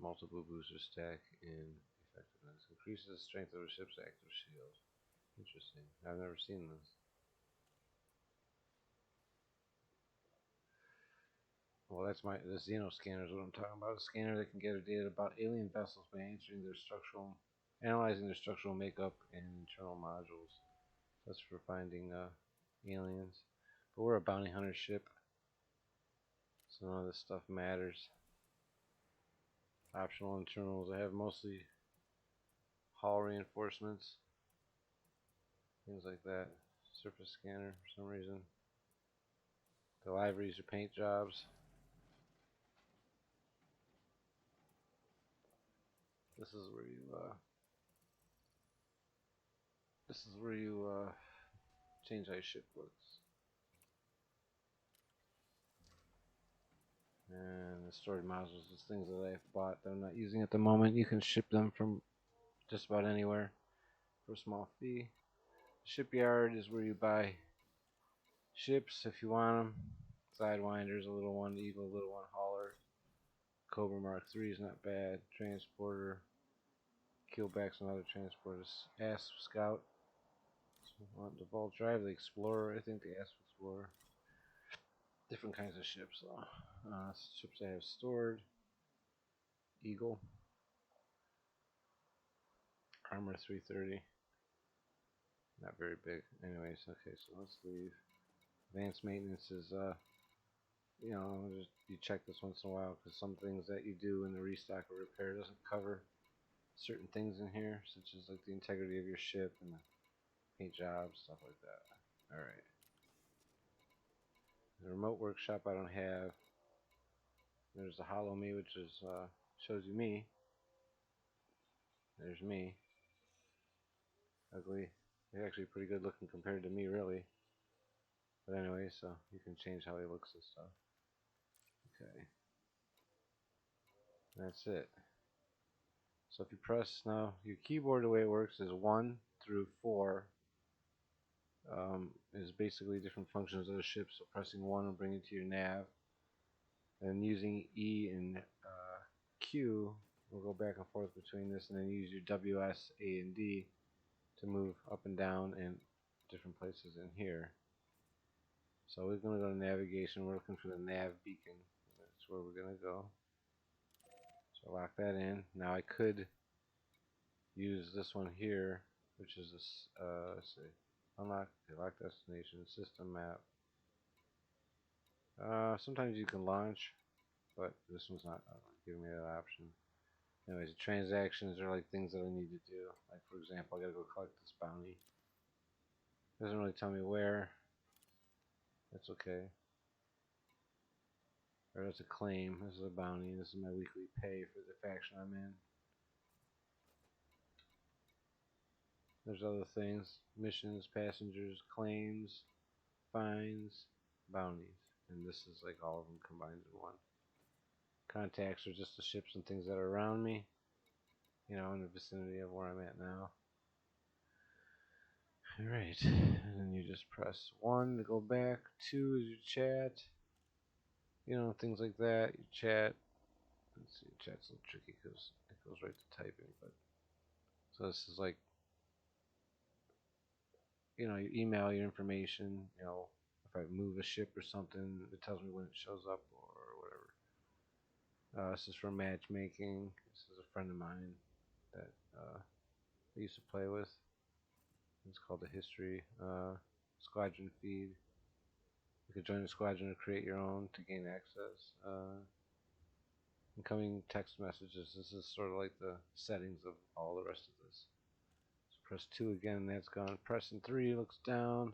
Multiple booster stack in effectiveness. Increases the strength of a ship's active shield. Interesting. I've never seen this. Well, that's the Xeno scanner is what I'm talking about. A scanner that can gather data about alien vessels by analyzing their structural makeup and internal modules. That's for finding aliens. But we're a bounty hunter ship, so none of this stuff matters. Optional internals. I have mostly hull reinforcements, things like that. Surface scanner for some reason. The liveries are paint jobs. This is where you change how your ship looks. And the stored modules is things that I've bought that I'm not using at the moment. You can ship them from just about anywhere for a small fee. Shipyard is where you buy ships if you want them. Sidewinder's a little one, Eagle, a little one, hauler. Cobra Mark III is not bad. Transporter. Keelback's another transporter. Asp Scout. The Vault Drive, the Explorer. I think the Asp Explorer. Different kinds of ships though. Ships I have stored. Eagle. Armor 330. Not very big. Anyways, okay, so let's leave. Advanced maintenance is, you know, you check this once in a while because some things that you do in the restock or repair doesn't cover certain things in here, such as like the integrity of your ship and the paint jobs, stuff like that. Alright. The remote workshop I don't have. There's the Hollow Me, which is shows you me. There's me. Ugly. He's actually pretty good looking compared to me, really. But anyway, so you can change how he looks and stuff. Okay. That's it. So if you press now, your keyboard, the way it works is 1 through 4 is basically different functions of the ship. So pressing 1 will bring you to your nav, and using E and Q will go back and forth between this, and then use your WS, A, and D to move up and down in different places in here. So we're going to go to navigation. We're looking for the nav beacon. That's where we're going to go. So lock that in. Now I could use this one here, which is this, let's see, unlock destination, system map. Sometimes you can launch, but this one's not giving me that option. Anyways, the transactions are like things that I need to do. Like for example, I gotta go collect this bounty. Doesn't really tell me where. That's okay. Or that's a claim. This is a bounty. This is my weekly pay for the faction I'm in. There's other things. Missions, passengers, claims, fines, bounties. And this is like all of them combined in one. Contacts are just the ships and things that are around me. You know, in the vicinity of where I'm at now. Alright. And then you just press 1 to go back. 2 is your chat. You know, things like that. You chat. Let's see, chat's a little tricky because it goes right to typing. But so this is like, you know, you email your information. You know, if I move a ship or something, it tells me when it shows up or whatever. This is for matchmaking. This is a friend of mine that I used to play with. It's called the history. Squadron feed. You could join a squadron or create your own to gain access. Incoming text messages. This is sort of like the settings of all the rest of this. So press 2 again, that's gone. Pressing 3 looks down.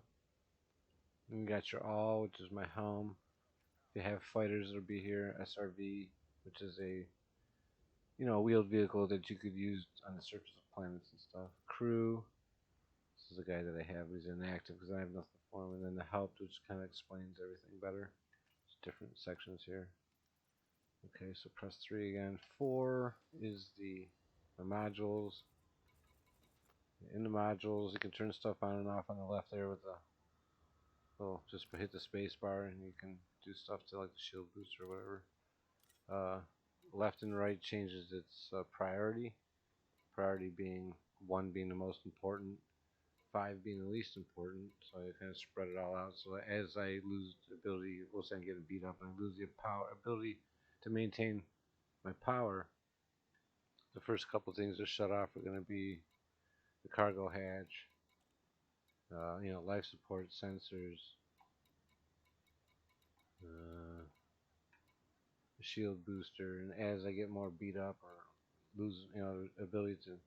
And you got your all, which is my home. If you have fighters, it'll be here. SRV, which is a, you know, wheeled vehicle that you could use on the surface of planets and stuff. Crew. This is a guy that I have. He's inactive because I have nothing for him. And then the help, which kind of explains everything better. There's different sections here. Okay, so press 3 again. 4 is the modules. In the modules, you can turn stuff on and off on the left there with the little, just hit the space bar and you can do stuff to like the shield boost or whatever. left and right changes its priority. Priority being 1 being the most important, 5 being the least important. So I kind of spread it all out. So as I lose the ability, we'll say I'm getting beat up, and I lose the ability to maintain my power, the first couple things to shut off are going to be the cargo hatch, life support sensors, the shield booster, and as I get more beat up or lose, ability to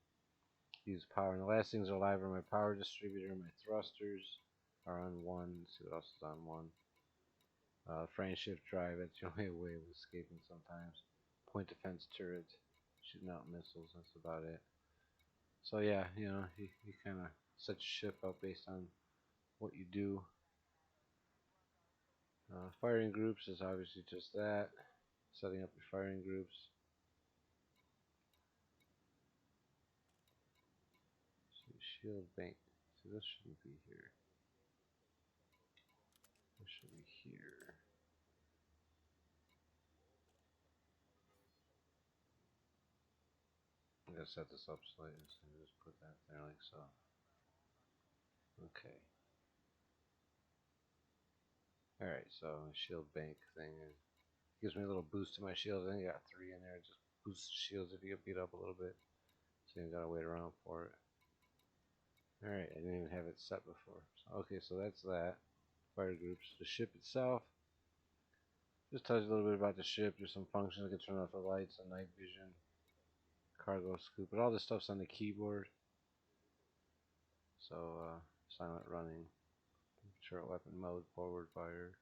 use power. And the last things are alive are my power distributor, my thrusters are on 1. Let's see what else is on 1. Frame shift drive, that's the only way of escaping sometimes. Point defense turret, shooting out missiles, that's about it. So yeah, you kind of set your ship up based on what you do. Firing groups is obviously just that, setting up your firing groups. So shield bank, so this shouldn't be here. This should be here. I'm gonna set this up slightly, so just put that there like so. Okay. Alright, so shield bank thing gives me a little boost to my shield. I think I got 3 in there. It just boosts shields if you get beat up a little bit. So you gotta wait around for it. Alright, I didn't even have it set before. So, okay, so that's that. Fire groups. The ship itself. Just tells you a little bit about the ship. There's some functions. I can turn off the lights and night vision. Cargo scoop. But all this stuff's on the keyboard. So, silent running. Short weapon mode. Forward fire.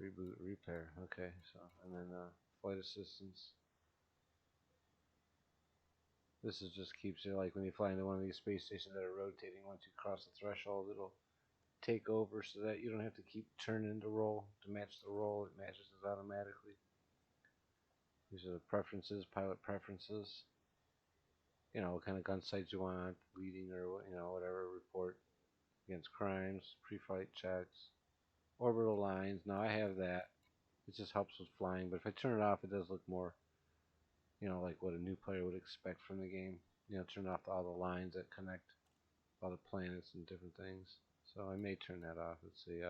Reboot, repair. Okay, so, and then flight assistance. This is just keeps you, like when you fly into one of these space stations that are rotating, once you cross the threshold, it'll take over so that you don't have to keep turning to roll to match the roll. It matches it automatically. These are the preferences, pilot preferences. What kind of gun sights you want, leading or whatever, report against crimes, pre-flight checks, orbital lines. Now I have that. It just helps with flying, but if I turn it off, it does look more, like what a new player would expect from the game. Turn off all the lines that connect all the planets and different things. So I may turn that off. Let's see.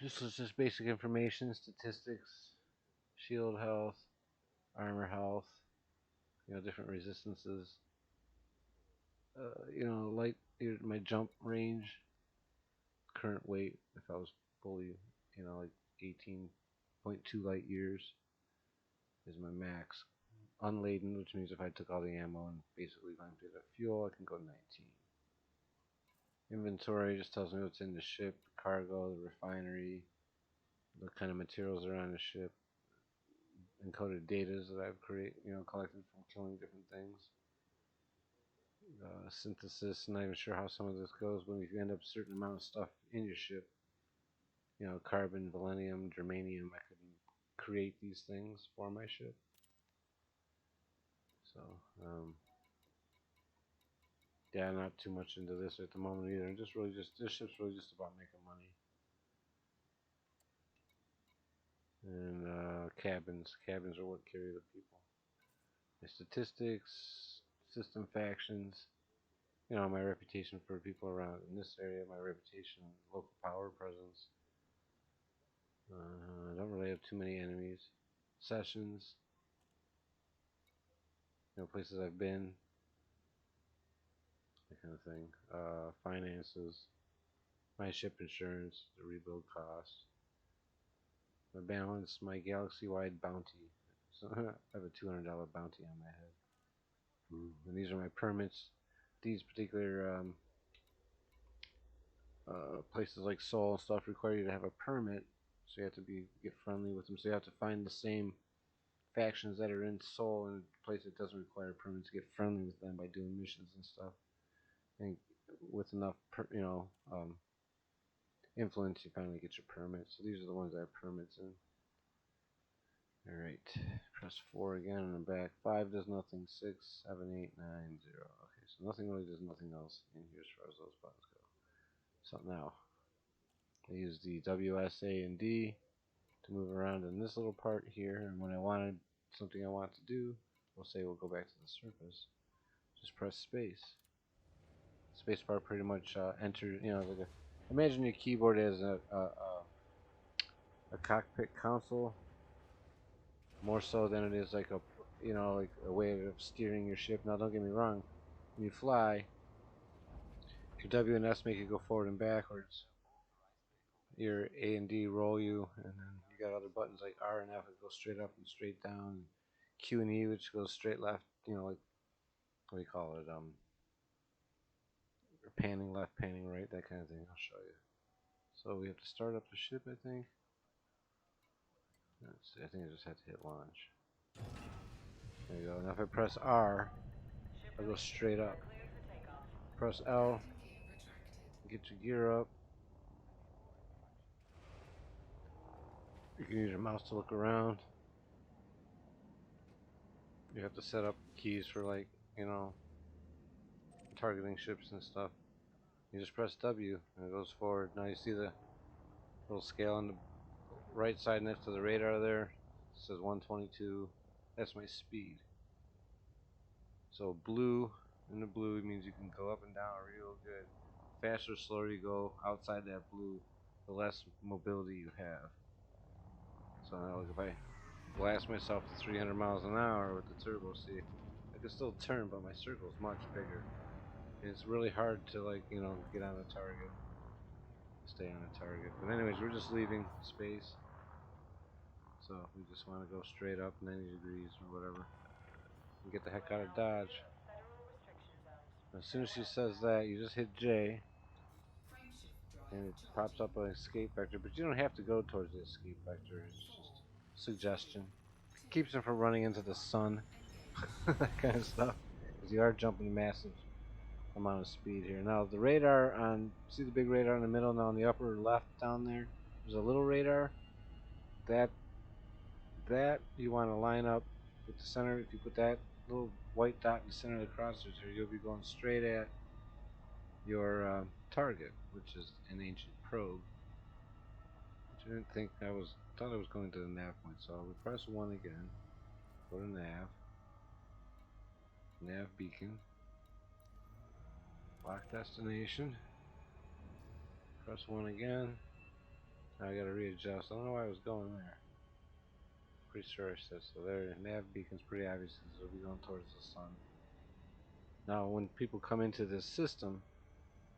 This is just basic information, statistics, shield health, armor health, different resistances. Light, my jump range, current weight, if I was fully, like 18.2 light years is my max. Unladen, which means if I took all the ammo and basically emptied the fuel, I can go 19. Inventory just tells me what's in the ship, the cargo, the refinery, what kind of materials are on the ship, encoded data that I've collected from killing different things. Synthesis, not even sure how some of this goes, but if you end up a certain amount of stuff in your ship, carbon, selenium, germanium, I could create these things for my ship. So, yeah, not too much into this at the moment either. This ship's really just about making money. And cabins. Cabins are what carry the people. My statistics, system factions. My reputation for people around in this area. My reputation, local power presence. I don't really have too many enemies. Sessions. Places I've been. That kind of thing. Finances. My ship insurance. The rebuild cost. My balance. My galaxy-wide bounty. So I have a $200 bounty on my head. And these are my permits. These particular places like Sol and stuff require you to have a permit, so you have to get friendly with them. So you have to find the same factions that are in Sol in a place that doesn't require a permit to get friendly with them by doing missions and stuff. And with enough, influence, you finally get your permit. So these are the ones that have permits in. Alright, press 4 again and I'm back. 5 does nothing, 6, 7, 8, 9, 0. Okay, so nothing really does nothing else in here as far as those buttons go. So now, I use the WSA and D to move around in this little part here, and when I wanted something I want to do, we'll say we'll go back to the surface. Just press space. Spacebar pretty much enter. You know, like imagine your keyboard as a cockpit console, more so than it is like a like a way of steering your ship. Now, don't get me wrong, when you fly, your W and S make you go forward and backwards. Your A and D roll you, and then you got other buttons like R and F that go straight up and straight down. Q and E, which goes straight left. You know, like what do you call it? Panning left, panning right, that kind of thing. I'll show you. So we have to start up the ship, I think. Let's see, I think I just have to hit launch. There you go. Now if I press R, I'll go straight up. Press L, get your gear up. You can use your mouse to look around. You have to set up keys for, like, you know, targeting ships and stuff. You just press W and it goes forward. Now you see the little scale on the right side next to the radar there. It says 122. That's my speed. So blue, in the blue means you can go up and down real good. Faster or slower you go outside that blue, the less mobility you have. So now look, if I blast myself to 300 miles an hour with the turbo, see, I can still turn, but my circle is much bigger. And it's really hard to, like, you know, get on a target, stay on a target. But anyways, we're just leaving space. So we just want to go straight up 90 degrees or whatever and get the heck out of Dodge. As soon as she says that, you just hit J and it pops up an escape vector, but you don't have to go towards the escape vector. It's just suggestion. Keeps them from running into the sun. That kind of stuff, because you are jumping massive amount of speed here. Now the radar on, see the big radar in the middle? Now on the upper left down there, there's a little radar. That you want to line up with the center. If you put that little white dot in the center of the crosshairs here, you'll be going straight at your target, which is an ancient probe. Which I didn't think thought I was going to the nav point. So we press 1 again. Go to nav. Nav beacon. Lock destination. Press 1 again. Now I gotta readjust. I don't know why I was going there. Pretty sure I said so. There, nav beacon's pretty obvious because it'll be going towards the sun. Now, when people come into this system,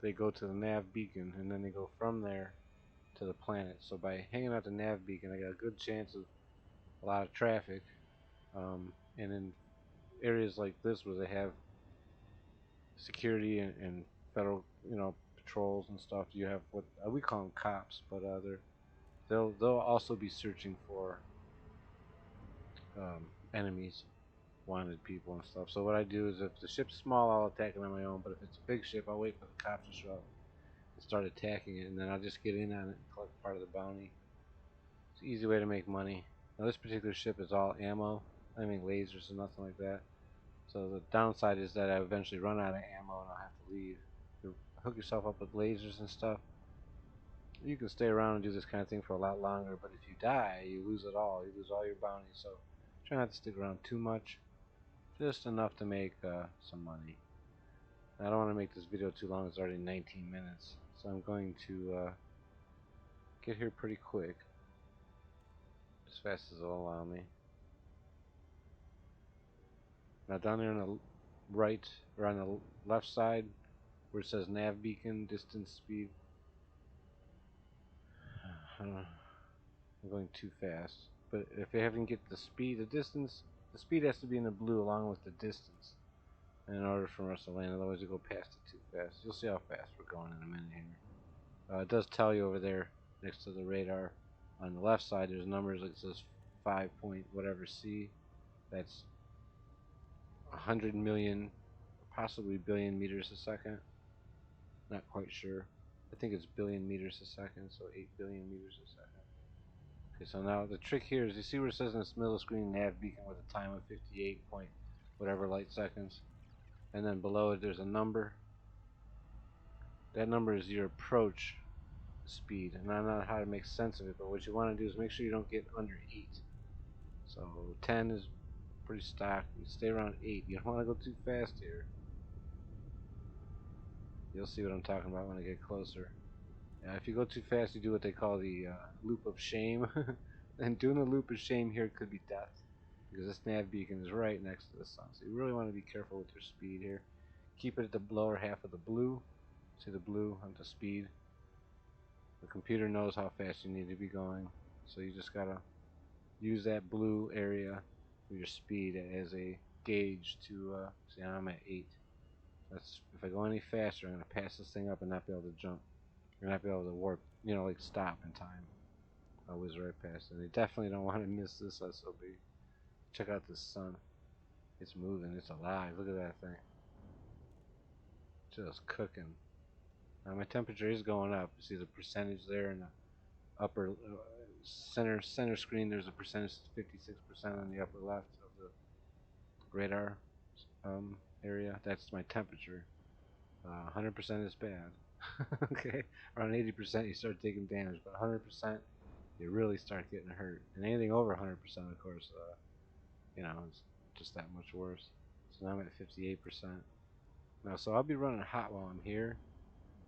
they go to the nav beacon and then they go from there to the planet. So by hanging out the nav beacon, I got a good chance of a lot of traffic. And in areas like this where they have security and federal, you know, patrols and stuff, you have what we call them cops, but they'll also be searching for enemies, wanted people and stuff. So what I do is, if the ship's small, I'll attack it on my own, but if it's a big ship, I'll wait for the cops to show up and start attacking it, and then I'll just get in on it and collect part of the bounty. It's an easy way to make money. Now this particular ship is all ammo, I mean lasers and nothing like that. So the downside is that I eventually run out of ammo and I'll have to leave. You hook yourself up with lasers and stuff, you can stay around and do this kind of thing for a lot longer, but if you die, you lose it all. You lose all your bounty, so try not to stick around too much. Just enough to make some money. I don't want to make this video too long. It's already 19 minutes, so I'm going to get here pretty quick, as fast as it'll allow me. Now down there on the right, or on the left side, where it says nav beacon, distance, speed, I'm going too fast. But if you haven't get the speed, the speed has to be in the blue along with the distance in order for us to land, otherwise you go past it too fast. You'll see how fast we're going in a minute here. It does tell you over there next to the radar on the left side, there's numbers that says 5 point whatever C. That's 100 million, possibly billion meters a second. Not quite sure. I think it's billion meters a second, so 8 billion meters a second. Okay, so now the trick here is, you see where it says in the middle of the screen nav beacon with a time of 58 point whatever light seconds, and then below it there's a number. That number is your approach speed, and I don't know how to make sense of it, but what you want to do is make sure you don't get under 8. So 10 is pretty stock. You stay around 8. You don't want to go too fast here. You'll see what I'm talking about when I get closer. If you go too fast, you do what they call the loop of shame. And doing the loop of shame here could be death, because this nav beacon is right next to the sun. So you really want to be careful with your speed here. Keep it at the lower half of the blue. See the blue on the speed. The computer knows how fast you need to be going, so you just gotta use that blue area for your speed as a gauge to see. I'm at 8. That's if I go any faster, I'm gonna pass this thing up and not be able to jump. You're not be able to warp, like stop in time. I whiz right past it. And you definitely don't want to miss this SOB. Check out this sun. It's moving. It's alive. Look at that thing. Just cooking. Now my temperature is going up. You see the percentage there in the upper center screen. There's a percentage, 56% on the upper left of the radar area. That's my temperature. 100% is bad. Okay, around 80% you start taking damage, but 100% you really start getting hurt. And anything over 100%, of course, it's just that much worse. So now I'm at 58%. Now, so I'll be running hot while I'm here.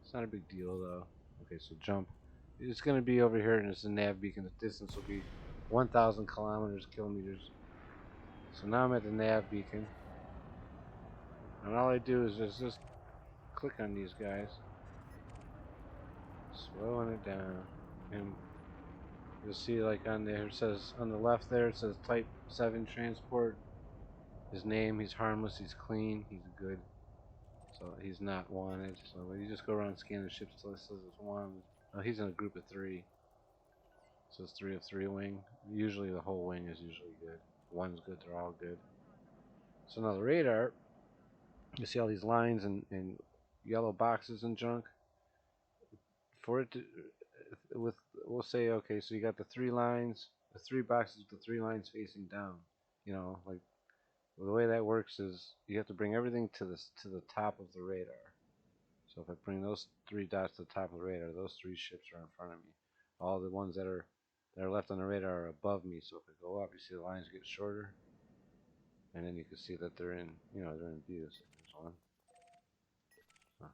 It's not a big deal though. Okay, so jump. It's going to be over here, and it's a nav beacon. The distance will be 1,000 kilometers. So now I'm at the nav beacon, and all I do is just click on these guys, slowing it down, and you'll see like on there it says on the left there it says Type 7 transport. His name, he's harmless, he's clean, he's good. So he's not wanted. So you just go around scanning ships till it says it's wanted. Oh, he's in a group of 3. So it's 3 of 3 wing. Usually the whole wing is usually good. One's good, they're all good. So now the radar, you see all these lines and yellow boxes and junk. For it to, we'll say, okay, so you got the 3 lines, the 3 boxes with the 3 lines facing down. Like the way that works is you have to bring everything to the top of the radar. So if I bring those 3 dots to the top of the radar, those 3 ships are in front of me. All the ones that are left on the radar are above me. So if I go up, you see the lines get shorter, and then you can see that they're in, they're in view. So there's one. Oh,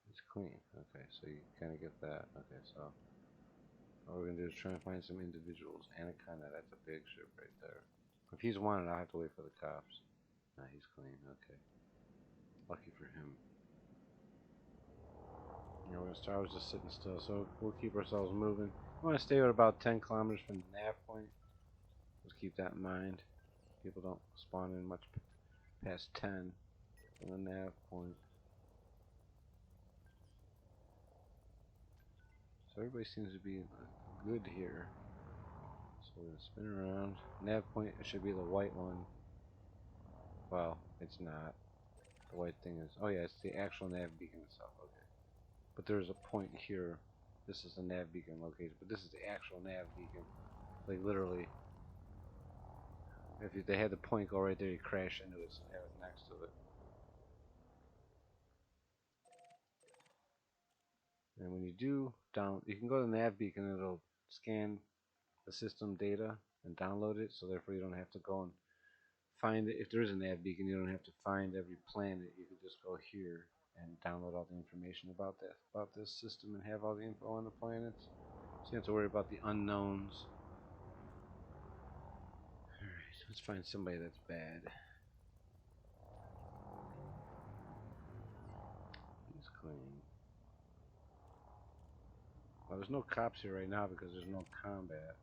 it's clean. Okay, so you kind of get that. Okay, so all we're gonna do is try and find some individuals. Anaconda, that's a big ship right there. If he's wanted, I'll have to wait for the cops. Nah, he's clean. Okay, lucky for him. I was just sitting still, so we'll keep ourselves moving. We want to stay at about 10 kilometers from the nav point. Just keep that in mind. People don't spawn in much past 10 from the nav point. So everybody seems to be good here. So we're going to spin around. Nav point, it should be the white one. Well, it's not. The white thing is, oh yeah, it's the actual nav beacon itself. Okay. But there's a point here. This is the nav beacon location, but this is the actual nav beacon. Like literally, if they had the point go right there, you crash into it, so they have it next to it. And when you do you can go to the nav beacon and it'll scan the system data and download it, so therefore you don't have to go and find it. If there is a nav beacon, you don't have to find every planet. You can just go here and download all the information about this system, and have all the info on the planets. So you don't have to worry about the unknowns. Alright, let's find somebody that's bad. He's clean. Well, there's no cops here right now because there's no combat.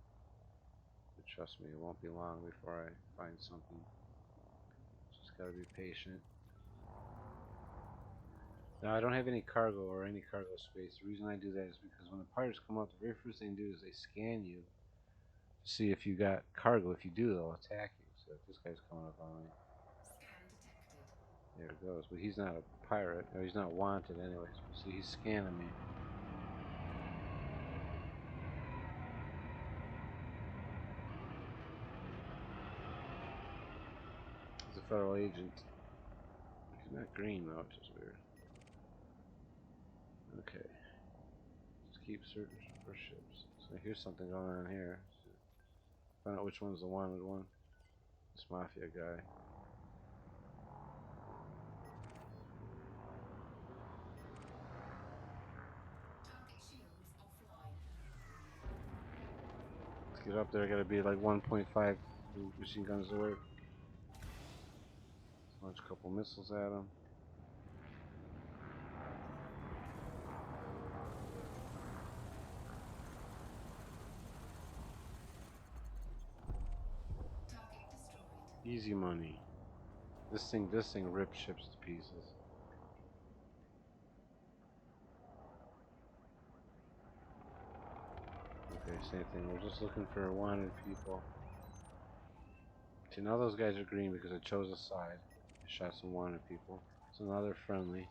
But trust me, it won't be long before I find something. Just gotta be patient. Now, I don't have any cargo or any cargo space. The reason I do that is because when the pirates come up, the very first thing they do is they scan you to see if you got cargo. If you do, they'll attack you. So this guy's coming up on me. There it goes. But he's not a pirate. Or he's not wanted anyways. See, he's scanning me. He's a federal agent. He's not green though, which is weird. Okay. Let's keep searching for ships. So here's something going on here. Find out which one's the wanted one. This mafia guy. Let's get up there. Gotta be like 1.5 machine guns to work. Launch a couple missiles at him. Easy money. This thing rips ships to pieces. Okay, same thing. We're just looking for wanted people. See, now those guys are green because I chose a side. I shot some wanted people. So now they're friendly.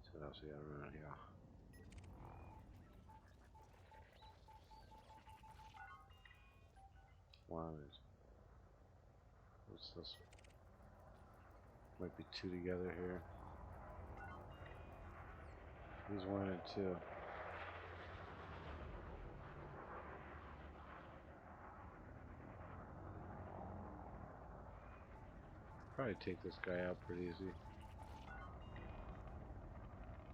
See what else we got around here. Wanted. What's this? Might be two together here. He's wanted too. Probably take this guy out pretty easy.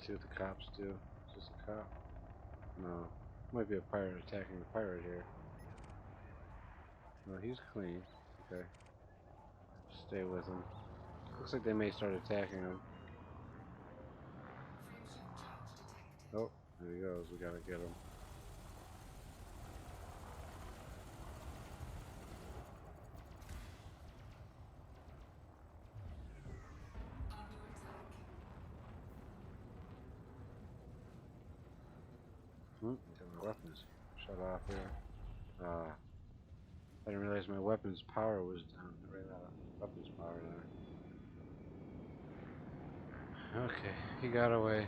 See what the cops do. Is this a cop? No. Might be a pirate attacking the pirate here. No, he's clean. Okay. Stay with him. Looks like they may start attacking him. Oh, there he goes. We gotta get him. Got my weapons shut off here. I didn't realize my weapons power was down. I ran out of weapons power there. Okay, he got away.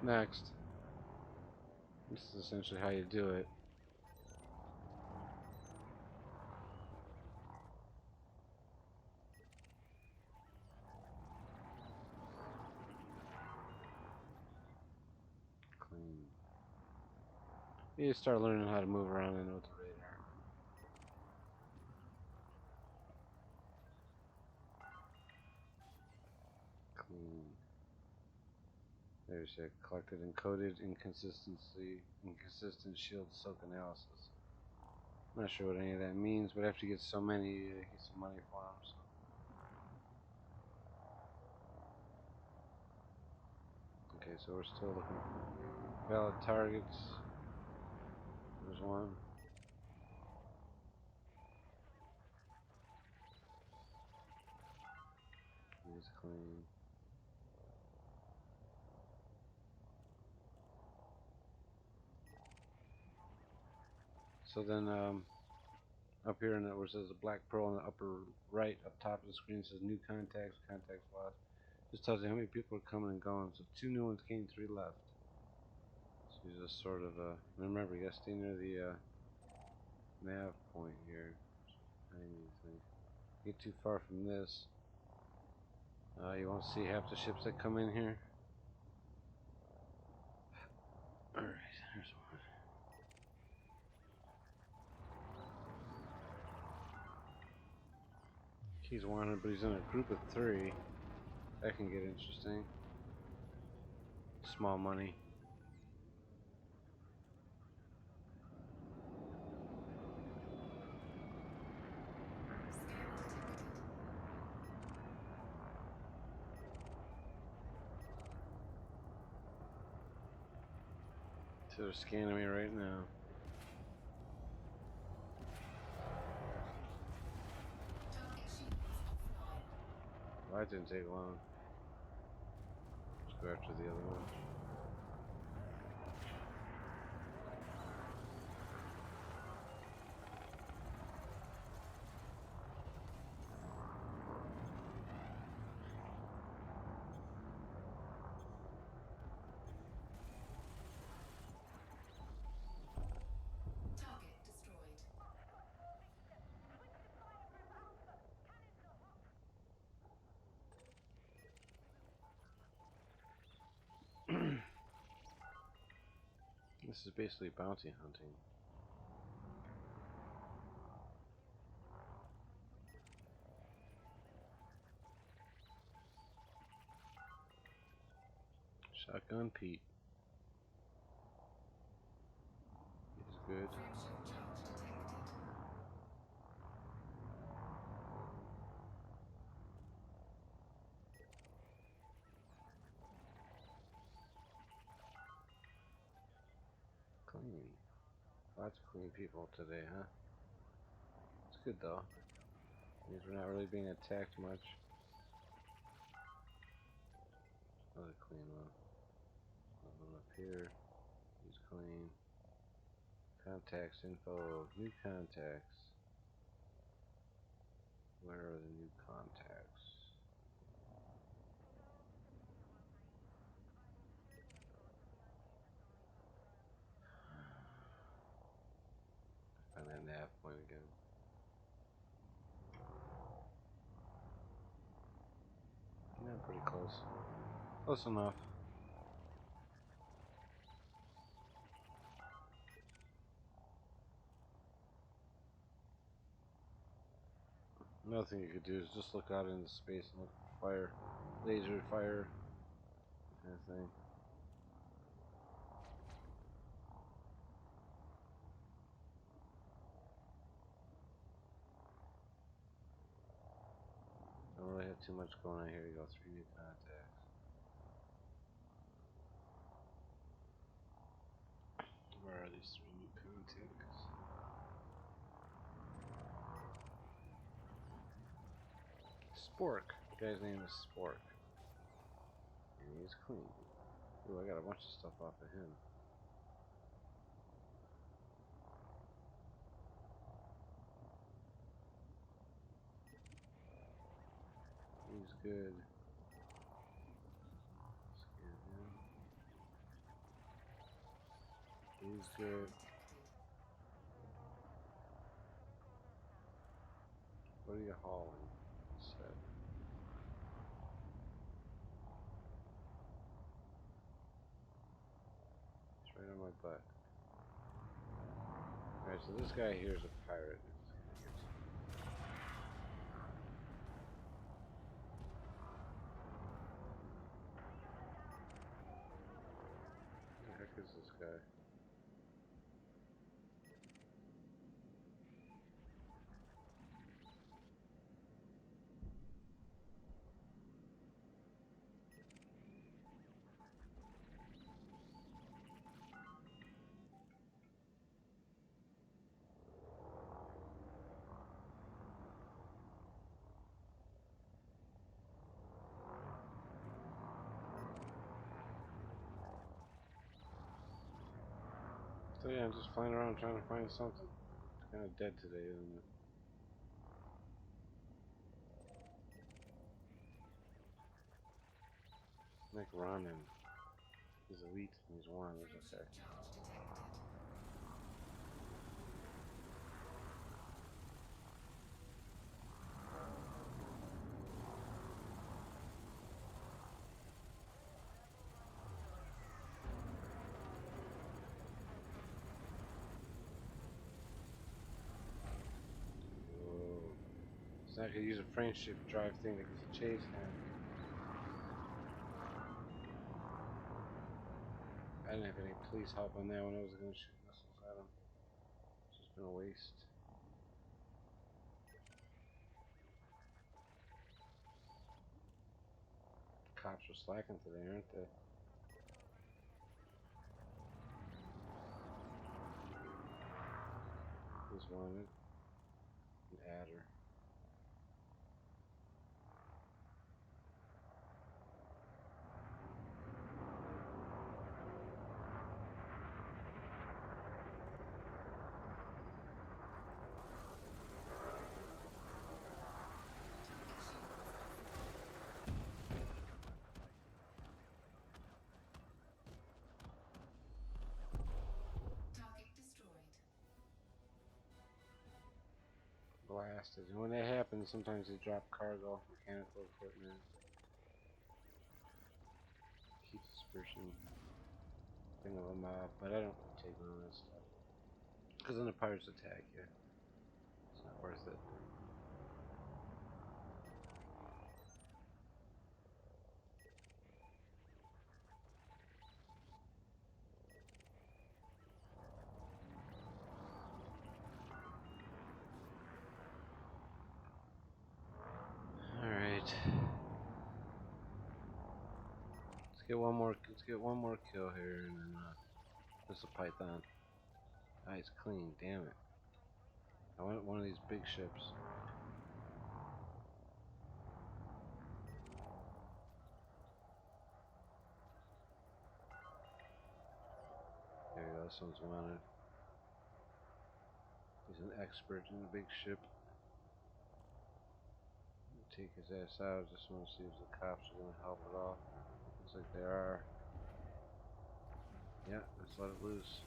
Next. This is essentially how you do it. Clean. You start learning how to move around and know what the radar. Clean. There's a collected encoded inconsistent shield soak analysis. I'm not sure what any of that means, but after you get so many, you get some money for them. So. Okay, so we're still looking for valid targets. There's one. He's clean. So then, up here in where it says the black pearl in the upper right, up top of the screen says new contacts lost. Just tells you how many people are coming and going. So 2 new ones came, 3 left. So you just sort of, remember, you gotta stay near the nav point here. Anything. Get too far from this. You won't see half the ships that come in here. Alright, here's one. He's wanted, but he's in a group of 3. That can get interesting. Small money. So they're scanning me right now. Well, that didn't take long. Let's go after the other one. This is basically bounty hunting. Shotgun Pete. He's good. Clean. Lots of clean people today, huh? It's good though. Means we're not really being attacked much. Another clean one. Another one up here. He's clean. Contacts info. New contacts. Where are the new contacts? Find that nav point again. Yeah, pretty close. Close enough. Another thing you could do is just look out into space and look for fire. Laser fire. Kind of thing. Don't really have too much going on here. You go 3 new contacts. Where are these 3 new contacts? Spork. The guy's name is Spork. And he's clean. Ooh, I got a bunch of stuff off of him. He's good. Scan him. He's good. What are you hauling? Set. It's right on my butt. Alright, so this guy here is a pirate. Who the heck is this guy? So yeah, I'm just flying around trying to find something. It's kind of dead today, isn't it? Like Ronan. He's elite and he's one. That's okay. Whoa. So I could use a frame shift drive thing that gets a chase now. I didn't have any police help on that when I was going to shoot missiles at him. It's just been a waste. Cops are slacking today, aren't they? Who's wanted? An adder. Blasted. And when that happens, sometimes they drop cargo, mechanical equipment, heat dispersion, thing of a mob, but I don't take none of that stuff. Because then the pirates attack you. It's not worth it. Alright. Let's get one more kill here and then just a python. Ah, it's clean, damn it. I want one of these big ships. There you go, this one's wanted. He's an expert in a big ship. Take his ass out. Just want to see if the cops are going to help at all. Looks like they are. Yeah, let's let it loose.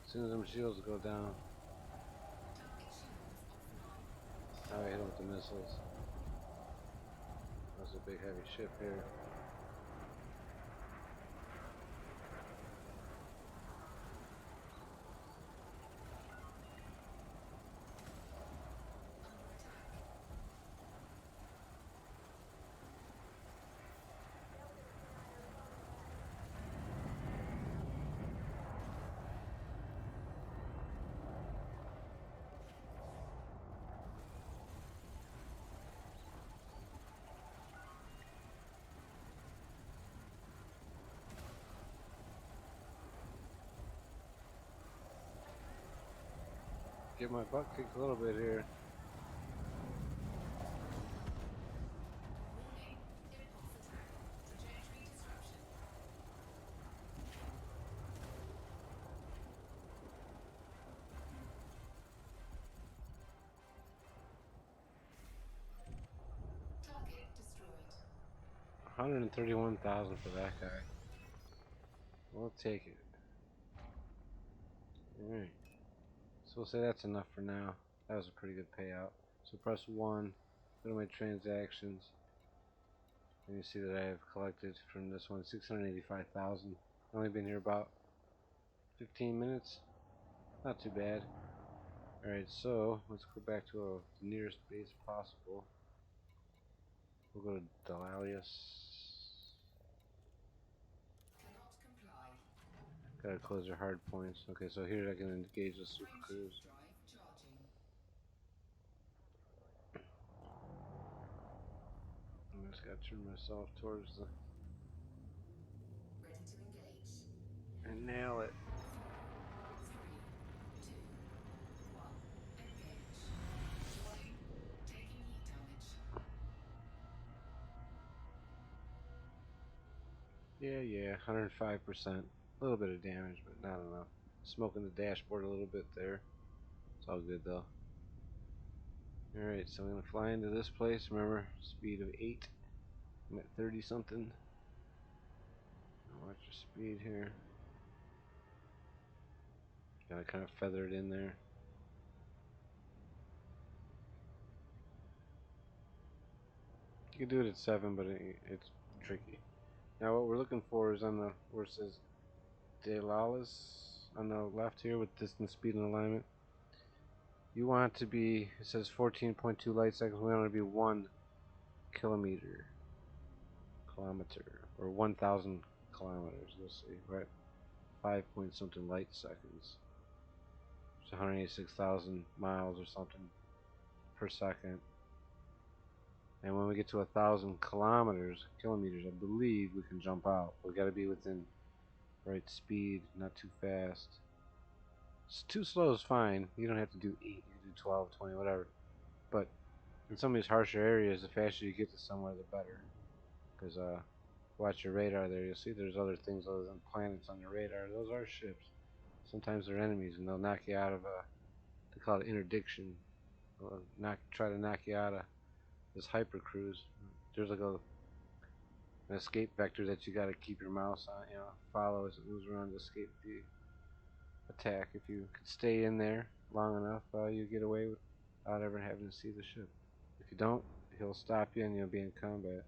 As soon as them shields go down, now we hit them with the missiles. That's a big heavy ship here. Get my butt kicked a little bit here. Target destroyed. 131,000 for that guy. We'll take it. Alright. So we'll say that's enough for now. That was a pretty good payout. So press 1, go to my transactions, and you see that I have collected from this one 685,000. Only been here about 15 minutes. Not too bad. Alright, so let's go back to the nearest base possible. We'll go to Delalius. Cannot comply. Gotta close their hard points. Okay, so here I can engage the super cruise. Drive charging. I just gotta turn myself towards the Ready to engage. and nail it. 3, 2, 1. Engage. Warning. Taking heat damage. Yeah, 105%. A little bit of damage, but not enough. Smoking the dashboard a little bit there. It's all good though. Alright, so I'm gonna fly into this place. Remember, speed of 8. I'm at 30 something. Watch your speed here. Gotta kind of feather it in there. You can do it at 7, but it's tricky. Now what we're looking for is on the where it says Delalis on the left here with distance, speed, and alignment. You want to be, it says 14.2 light seconds. We want to be 1 kilometer, or 1,000 kilometers. Let's see, right? 5 point something light seconds. It's 186,000 miles or something per second. And when we get to 1,000 kilometers, I believe we can jump out. We got to be within right speed, not too fast. Too slow is fine. You don't have to do 8. You can do 12, 20, whatever. But in some of these harsher areas, the faster you get to somewhere, the better. Because watch your radar there. You'll see there's other things other than planets on your radar. Those are ships. Sometimes they're enemies, and they'll knock you out of they call it interdiction. Try to knock you out of this hypercruise. There's like an escape vector that you got to keep your mouse on, follow as it moves around to escape the attack. If you can stay in there long enough, you get away without ever having to see the ship. If you don't, he'll stop you and you'll be in combat.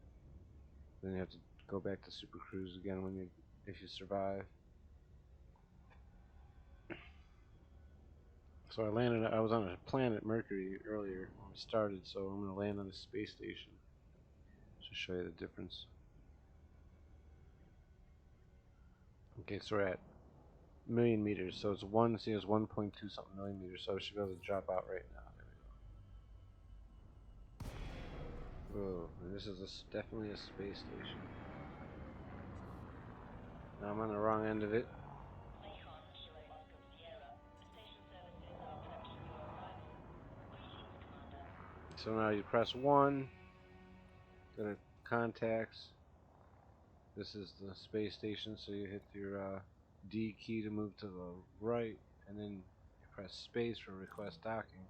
Then you have to go back to Super Cruise again if you survive. So I was on a planet Mercury earlier when we started, so I'm going to land on the space station to show you the difference. Okay, so we're at million meters, so it's 1.2 something million meters, so I should be able to drop out right now. There we go. Whoa, and this is definitely a space station. Now I'm on the wrong end of it. So now you press 1, go to contacts. This is the space station, so you hit your D key to move to the right, and then you press space for request docking.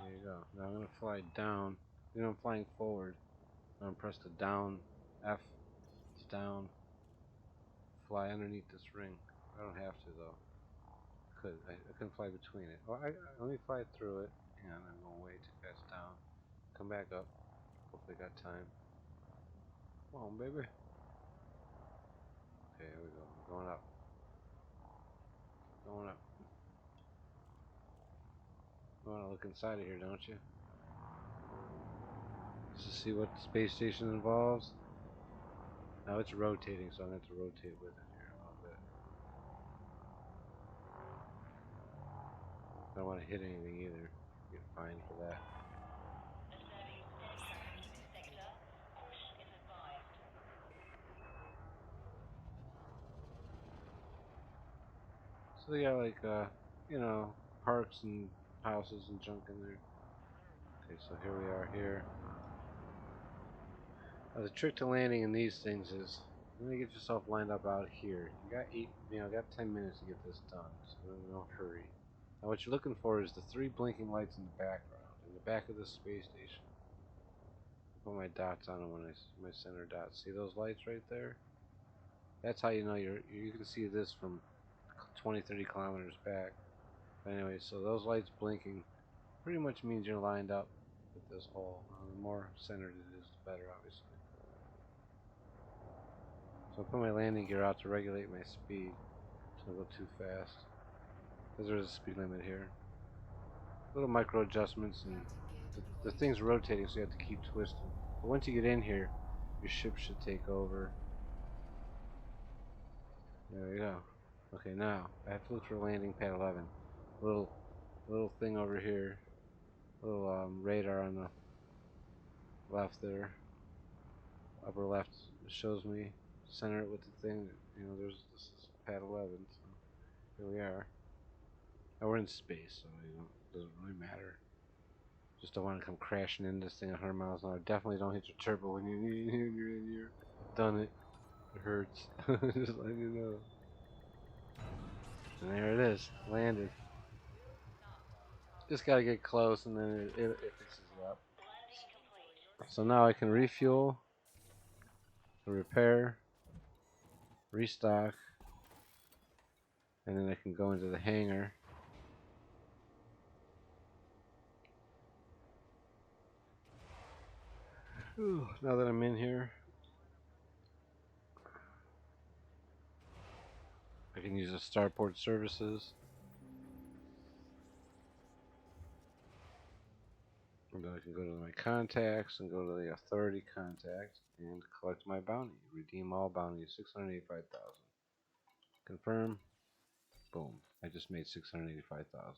There you go. Now I'm going to fly down. I'm flying forward. I'm going to press the down F. It's down. Fly underneath this ring. I don't have to though. I can fly between it. Well, let me fly through it. Hang on, I'm going way too fast down. Come back up. Hopefully got time. Come on, baby. Okay, here we go. I'm going up. Going up. You want to look inside of here, don't you? Just to see what the space station involves. Now it's rotating, so I'm going to have to rotate with it here a little bit. I don't want to hit anything either. Get fined for that. So they got like, parks and houses and junk in there. Okay, so here we are here. The trick to landing in these things is, let me get yourself lined up out here. You got 10 minutes to get this done, so don't hurry. Now what you're looking for is the 3 blinking lights in the background, in the back of the space station. Put my dots on them my center dots. See those lights right there? That's how you know you can see this from 20, 30 kilometers back. But anyway, so those lights blinking pretty much means you're lined up with this hole. The more centered it is, the better, obviously. So I put my landing gear out to regulate my speed, so I go too fast. Because there's a speed limit here. Little micro adjustments, and the thing's rotating, so you have to keep twisting. But once you get in here, your ship should take over. There we go. Okay, now I have to look for landing pad 11. Little thing over here. Little radar on the left there. Upper left shows me. Center it with the thing. This is pad 11. So here we are. Now we're in space, so it doesn't really matter. Just don't want to come crashing into this thing at 100 miles an hour. Definitely don't hit your turbo when you're done it. It hurts. Just letting you know. And there it is, landed. Just gotta get close, and then it fixes it up. So now I can refuel, repair, restock, and then I can go into the hangar. Whew, now that I'm in here, I can use the starport services. And then I can go to my contacts and go to the authority contact and collect my bounty. Redeem all bounties, 685,000. Confirm. Boom. I just made 685,000.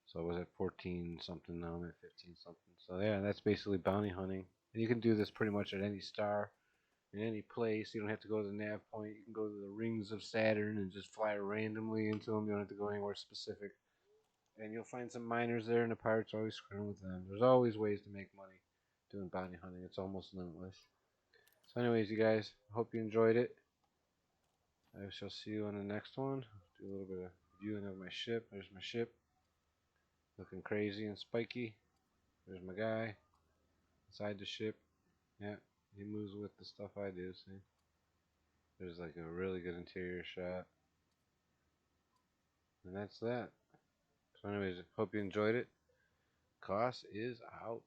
So I was at 14 something, now I'm at 15 something. So yeah, that's basically bounty hunting. And you can do this pretty much at any star, in any place. You don't have to go to the nav point. You can go to the rings of Saturn and just fly randomly into them. You don't have to go anywhere specific. And you'll find some miners there, and the pirates always screwing with them. There's always ways to make money doing bounty hunting. It's almost limitless. So anyways, you guys, hope you enjoyed it. I shall see you on the next one. Do a little bit of viewing of my ship. There's my ship. Looking crazy and spiky. There's my guy inside the ship. Yeah, he moves with the stuff I do, see? There's like a really good interior shot. And that's that. So anyways, hope you enjoyed it. Koss is out.